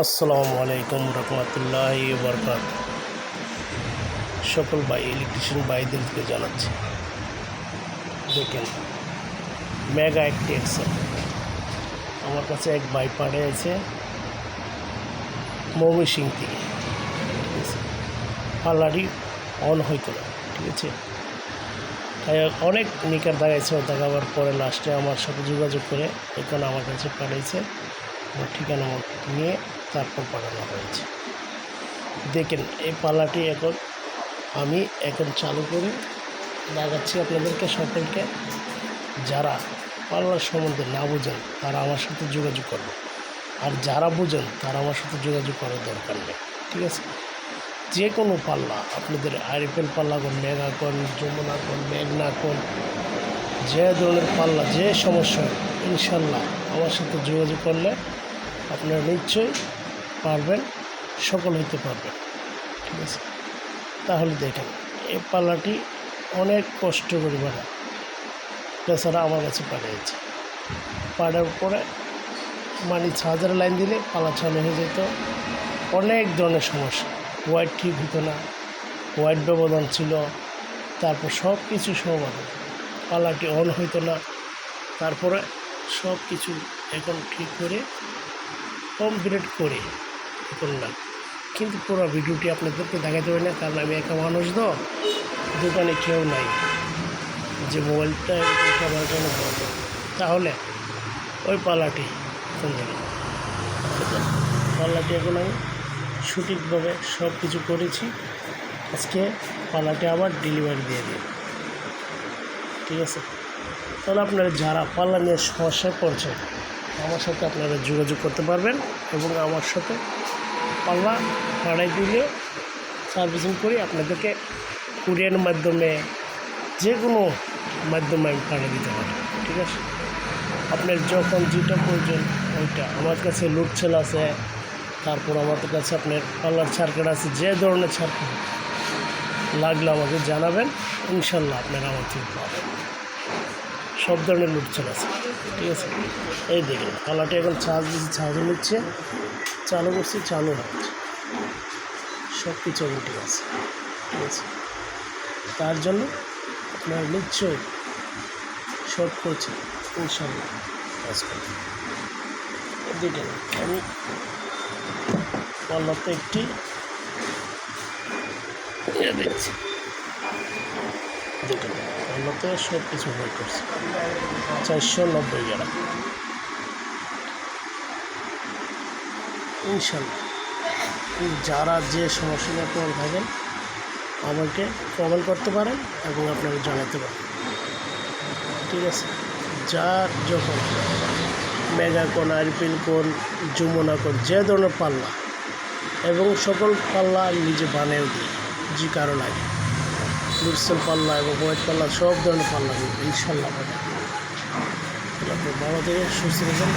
আসসালামু আলাইকুম রহমতুল্লাহি বরকাত। সকল ভাই ইলেকট্রিশিয়ান ভাইদেরকে জানাচ্ছি, দেখেন মেগা একটি এক্সেল আমার কাছে এক ভাই পাঠিয়েছে ময়মনসিংহ থেকে। পাল্লাটি অন হইতো না, ঠিক আছে। তাই অনেক নিকার দেখাবার পরে লাস্টে আমার সাথে যোগাযোগ করে এখানে আমার কাছে পাঠিয়েছে, আমার ঠিকানা নিয়ে তারপর পাঠানো হয়েছে। দেখেন এই পাল্লাটি আমি এখন চালু করে দেখাচ্ছি আপনাদেরকে সকলকে। যারা পাল্লার সম্বন্ধে না বোঝেন তারা আমার সাথে যোগাযোগ করবে, আর যারা বোঝেন তারা আমার সাথে যোগাযোগ করার দরকার নেই, ঠিক আছে। যে কোনো পাল্লা আপনাদের আইরিফেল পাল্লা কোন, মেগা কোন, যমুনা কোন, মেঘনা কোন, যে ধরনের পাল্লা যে সমস্যা ইনশাল্লাহ আমার সাথে যোগাযোগ করলে আপনারা নিশ্চয়ই পারবেন, সফল হতে পারবেন, ঠিক আছে। তাহলে দেখেন এই পাল্লাটি অনেক কষ্ট করে বানা বেচারা আমার কাছে পাঠিয়েছে। পাঠার পরে চার্জারের লাইন দিলে পাল্লা চালু হয়ে যেত। অনেক ধরনের সমস্যা, ওয়াইট ঠিক হতো না, ওয়াইট ব্যবধান ছিল, তারপর সব কিছু সমাধান, পাল্লাটি অন হইতো না। তারপরে সব কিছু এখন ঠিক করে কমপ্লিট করে করলাম, কিন্তু পুরো ভিডিওটি আপনাদেরকে দেখাতে পারি না, কারণ আমি একা মানুষ, তো দোকানে কেউ নাই যে মোবাইলটা সবার জন্য বন্ধ। তাহলে ওই পাল্লাটি এখন আমি সঠিকভাবে সব কিছু করেছি। আজকে পাল্লাটি আবার ডেলিভারি দিয়ে দিই, ঠিক আছে। তাহলে আপনারা যারা পাল্লা নিয়ে সমস্যায় পড়ছেন আমার সাথে আপনারা যোগাযোগ করতে পারবেন, এবং আমার সাথে পাল্লা ভাড়াই দিলে সার্ভিসিং করি আপনাদেরকে কুরিয়ারের মাধ্যমে, যে কোনো মাধ্যমে আমি পাঠিয়ে দিতে পারি, ঠিক আছে। আপনার যখন যেটা প্রয়োজন ওইটা আমার কাছে লুট সেল আছে, তারপর আমাদের কাছে আপনার পাল্লার সার্কিট আছে। যে ধরনের সার্কিট লাগলে আমাকে জানাবেন, ইনশাল্লাহ আপনারা আমার থেকে পাবেন। সব ধরনের লুট সেল আছে, ঠিক আছে। এই দেখুন পাল্লাটি এখন চার্জ দিচ্ছি, চার্জে নিচ্ছে, চালু করছি, চালু হচ্ছে, সব কিছু এখন ঠিক আছে, ঠিক আছে। তার জন্য আপনারা নিশ্চয়ই শর্ট করছি ইনশাল্লাহ কাজ করব। দেখেন আমি পাল্লাতে একটি দিচ্ছি, দেখেন পাল্লাতে সব কিছু বের করছি 490 গ্রাম ইনশাল্লাহ। যারা যে সমস্যা নিয়ে পড়ে থাকেন আমাকে কমেন্ট করতে পারেন এবং আপনাকে জানাতে পারেন, ঠিক আছে। যার যখন মেগা কোন, আইরিফেল কোন, যমুনা কোন, যে ধরনের পাল্লা এবং সকল পাল্লা আমি নিজে বানিয়েও দিই, যে কারো লাগে লুটসেল পাল্লা এবং হোয়াইট পাল্লা, সব ধরনের পাল্লা ইনশাল্লাহ। আপনি ভালো থেকে সুস্থ থাকেন।